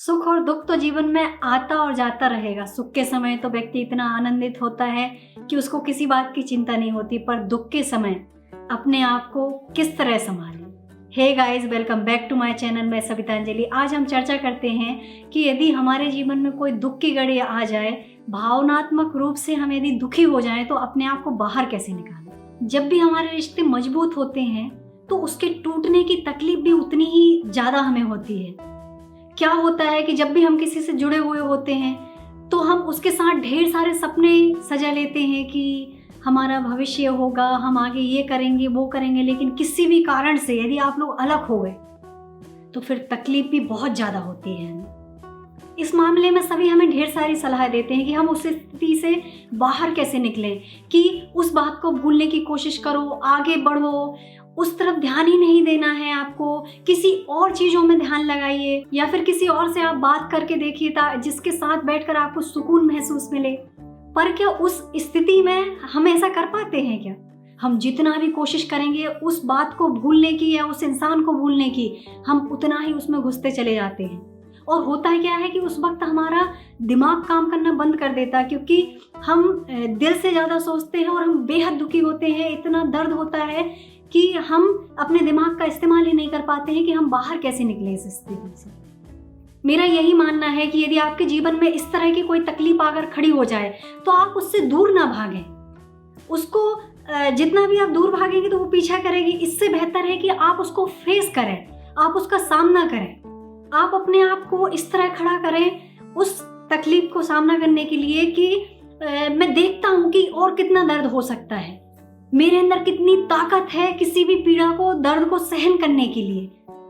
सुख और दुख तो जीवन में आता और जाता रहेगा। सुख के समय तो व्यक्ति इतना आनंदित होता है कि उसको किसी बात की चिंता नहीं होती, पर दुख के समय अपने आप को किस तरह संभालें। Hey guys, welcome back to my channel. मैं सवितांजलि। आज हम चर्चा करते हैं कि यदि हमारे जीवन में कोई दुख की घड़ी आ जाए, भावनात्मक रूप से हम यदि दुखी हो जाएं, तो अपने आप को बाहर कैसे निकालें। जब भी हमारे रिश्ते मजबूत होते हैं तो उसके टूटने की तकलीफ भी उतनी ही ज़्यादा हमें होती है। क्या होता है कि जब भी हम किसी से जुड़े हुए होते हैं तो हम उसके साथ ढेर सारे सपने सजा लेते हैं कि हमारा भविष्य होगा, हम आगे ये करेंगे वो करेंगे, लेकिन किसी भी कारण से यदि आप लोग अलग हो गए तो फिर तकलीफ भी बहुत ज़्यादा होती है। इस मामले में सभी हमें ढेर सारी सलाह देते हैं कि हम उस स्थिति से बाहर कैसे निकलें, कि उस बात को भूलने की कोशिश करो, आगे बढ़ो, उस तरफ ध्यान ही नहीं देना है आपको, किसी और चीज़ों में ध्यान लगाइए, या फिर किसी और से आप बात करके देखिए जिसके साथ बैठकर आपको सुकून महसूस मिले। पर क्या उस स्थिति में हम ऐसा कर पाते हैं क्या? हम जितना भी कोशिश करेंगे उस बात को भूलने की या उस इंसान को भूलने की, हम उतना ही उसमें घुसते चले जाते हैं। और होता है क्या है कि उस वक्त हमारा दिमाग काम करना बंद कर देता है, क्योंकि हम दिल से ज़्यादा सोचते हैं और हम बेहद दुखी होते हैं। इतना दर्द होता है कि हम अपने दिमाग का इस्तेमाल ही नहीं कर पाते हैं कि हम बाहर कैसे निकलें इस स्थिति से। मेरा यही मानना है कि यदि आपके जीवन में इस तरह की कोई तकलीफ अगर खड़ी हो जाए तो आप उससे दूर ना भागें। उसको जितना भी आप दूर भागेंगे तो वो पीछा करेगी। इससे बेहतर है कि आप उसको फेस करें, आप उसका सामना करें। आप अपने आप को इस तरह खड़ा करें उस तकलीफ को सामना करने के लिए कि मैं देखता हूँ कि और कितना दर्द हो सकता है, मेरे अंदर कितनी ताकत है किसी भी पीड़ा को, दर्द को सहन करने के लिए।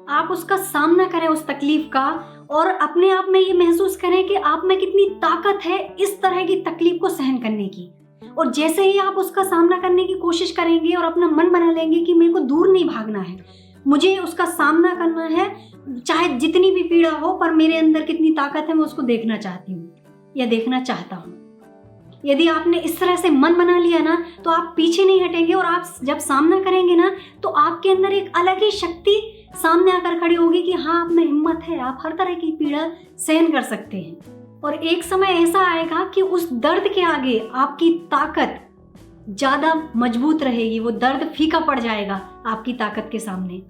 आप उसका सामना करें उस तकलीफ का, और अपने आप में ये महसूस करें कि आप में कितनी ताकत है इस तरह की तकलीफ को सहन करने की। और जैसे ही आप उसका सामना करने की कोशिश करेंगे और अपना मन बना लेंगे कि मेरे को दूर नहीं भागना है, मुझे उसका सामना करना है, चाहे जितनी भी पीड़ा हो, पर मेरे अंदर कितनी ताकत है मैं उसको देखना चाहती हूँ या देखना चाहता हूँ। यदि आपने इस तरह से मन बना लिया ना, तो आप पीछे नहीं हटेंगे, और आप जब सामना करेंगे ना तो आपके अंदर एक अलग ही शक्ति सामने आकर खड़ी होगी कि हाँ, आप में हिम्मत है, आप हर तरह की पीड़ा सहन कर सकते हैं। और एक समय ऐसा आएगा कि उस दर्द के आगे आपकी ताकत ज़्यादा मजबूत रहेगी, वो दर्द फीका पड़ जाएगा आपकी ताकत के सामने।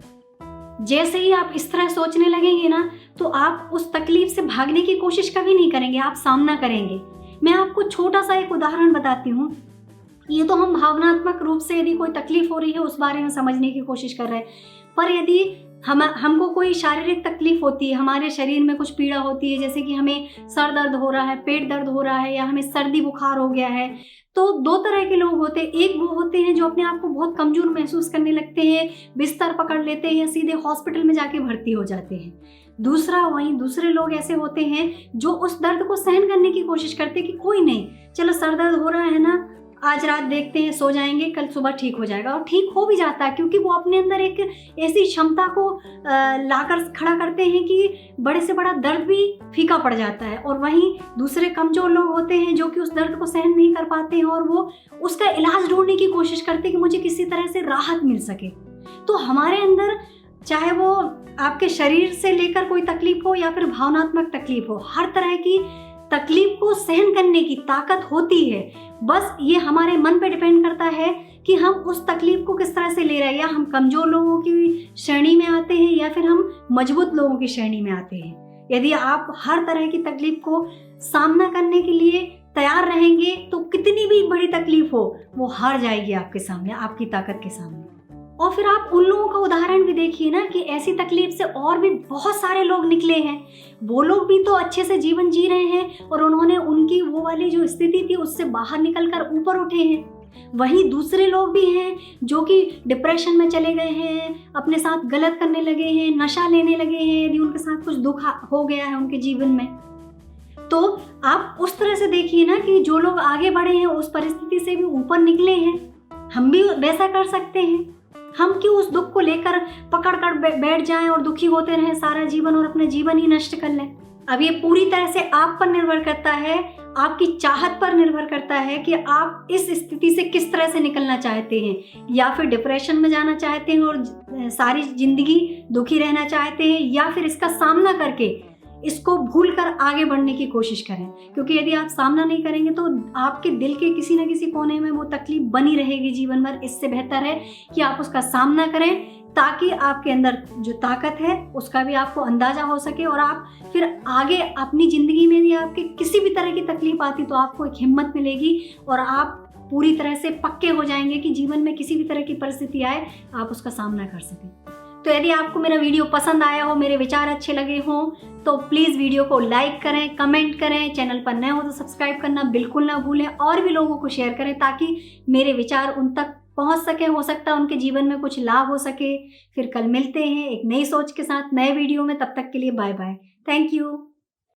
जैसे ही आप इस तरह सोचने लगेंगे ना, तो आप उस तकलीफ से भागने की कोशिश कभी नहीं करेंगे, आप सामना करेंगे। मैं आपको छोटा सा एक उदाहरण बताती हूँ। ये तो हम भावनात्मक रूप से यदि कोई तकलीफ हो रही है उस बारे में समझने की कोशिश कर रहे हैं, पर यदि हमको कोई शारीरिक तकलीफ होती है, हमारे शरीर में कुछ पीड़ा होती है, जैसे कि हमें सर दर्द हो रहा है, पेट दर्द हो रहा है, या हमें सर्दी बुखार हो गया है, तो दो तरह के लोग होते हैं। एक वो होते हैं जो अपने आप को बहुत कमजोर महसूस करने लगते हैं, बिस्तर पकड़ लेते हैं या सीधे हॉस्पिटल में जाके भर्ती हो जाते हैं। दूसरे लोग ऐसे होते हैं जो उस दर्द को सहन करने की कोशिश करते हैं कि कोई नहीं, चलो सर दर्द हो रहा है ना, आज रात देखते हैं, सो जाएंगे, कल सुबह ठीक हो जाएगा। और ठीक हो भी जाता है, क्योंकि वो अपने अंदर एक ऐसी क्षमता को लाकर खड़ा करते हैं कि बड़े से बड़ा दर्द भी फीका पड़ जाता है। और वहीं दूसरे कमजोर लोग होते हैं जो कि उस दर्द को सहन नहीं कर पाते हैं और वो उसका इलाज ढूंढने की कोशिश करते हैं कि मुझे किसी तरह से राहत मिल सके। तो हमारे अंदर, चाहे वो आपके शरीर से लेकर कोई तकलीफ हो या फिर भावनात्मक तकलीफ हो, हर तरह की तकलीफ को सहन करने की ताकत होती है। बस ये हमारे मन पे डिपेंड करता है कि हम उस तकलीफ को किस तरह से ले रहे हैं, या हम कमजोर लोगों की श्रेणी में आते हैं या फिर हम मजबूत लोगों की श्रेणी में आते हैं। यदि आप हर तरह की तकलीफ को सामना करने के लिए तैयार रहेंगे तो कितनी भी बड़ी तकलीफ हो वो हार जाएगी आपके सामने, आपकी ताकत के सामने। और फिर आप उन लोगों का उदाहरण भी देखिए ना कि ऐसी तकलीफ से और भी बहुत सारे लोग निकले हैं। वो लोग भी तो अच्छे से जीवन जी रहे हैं और उन्होंने उनकी वो वाली जो स्थिति थी उससे बाहर निकलकर ऊपर उठे हैं। वहीं दूसरे लोग भी हैं जो कि डिप्रेशन में चले गए हैं, अपने साथ गलत करने लगे हैं, नशा लेने लगे हैं, यदि उनके साथ कुछ दुख हो गया है उनके जीवन में। तो आप उस तरह से देखिए ना कि जो लोग आगे बढ़े हैं, उस परिस्थिति से भी ऊपर निकले हैं, हम भी वैसा कर सकते हैं। हम क्यों उस दुख को लेकर पकड़ कर बैठ जाएं और दुखी होते रहें सारा जीवन और अपना जीवन ही नष्ट कर लें। अब ये पूरी तरह से आप पर निर्भर करता है, आपकी चाहत पर निर्भर करता है कि आप इस स्थिति से किस तरह से निकलना चाहते हैं। या फिर डिप्रेशन में जाना चाहते हैं और सारी जिंदगी दुखी रहना चाहते हैं, या फिर इसका सामना करके इसको भूलकर आगे बढ़ने की कोशिश करें, क्योंकि यदि आप सामना नहीं करेंगे तो आपके दिल के किसी न किसी कोने में वो तकलीफ बनी रहेगी जीवन भर। इससे बेहतर है कि आप उसका सामना करें, ताकि आपके अंदर जो ताकत है उसका भी आपको अंदाज़ा हो सके, और आप फिर आगे अपनी ज़िंदगी में यदि आपके किसी भी तरह की तकलीफ आती तो आपको एक हिम्मत मिलेगी और आप पूरी तरह से पक्के हो जाएंगे कि जीवन में किसी भी तरह की परिस्थिति आए आप उसका सामना कर सकें। तो यदि आपको मेरा वीडियो पसंद आया हो, मेरे विचार अच्छे लगे हों, तो प्लीज़ वीडियो को लाइक करें, कमेंट करें, चैनल पर नए हो तो सब्सक्राइब करना बिल्कुल ना भूलें, और भी लोगों को शेयर करें ताकि मेरे विचार उन तक पहुंच सके, हो सकता है उनके जीवन में कुछ लाभ हो सके। फिर कल मिलते हैं एक नई सोच के साथ नए वीडियो में, तब तक के लिए बाय बाय। Thank you.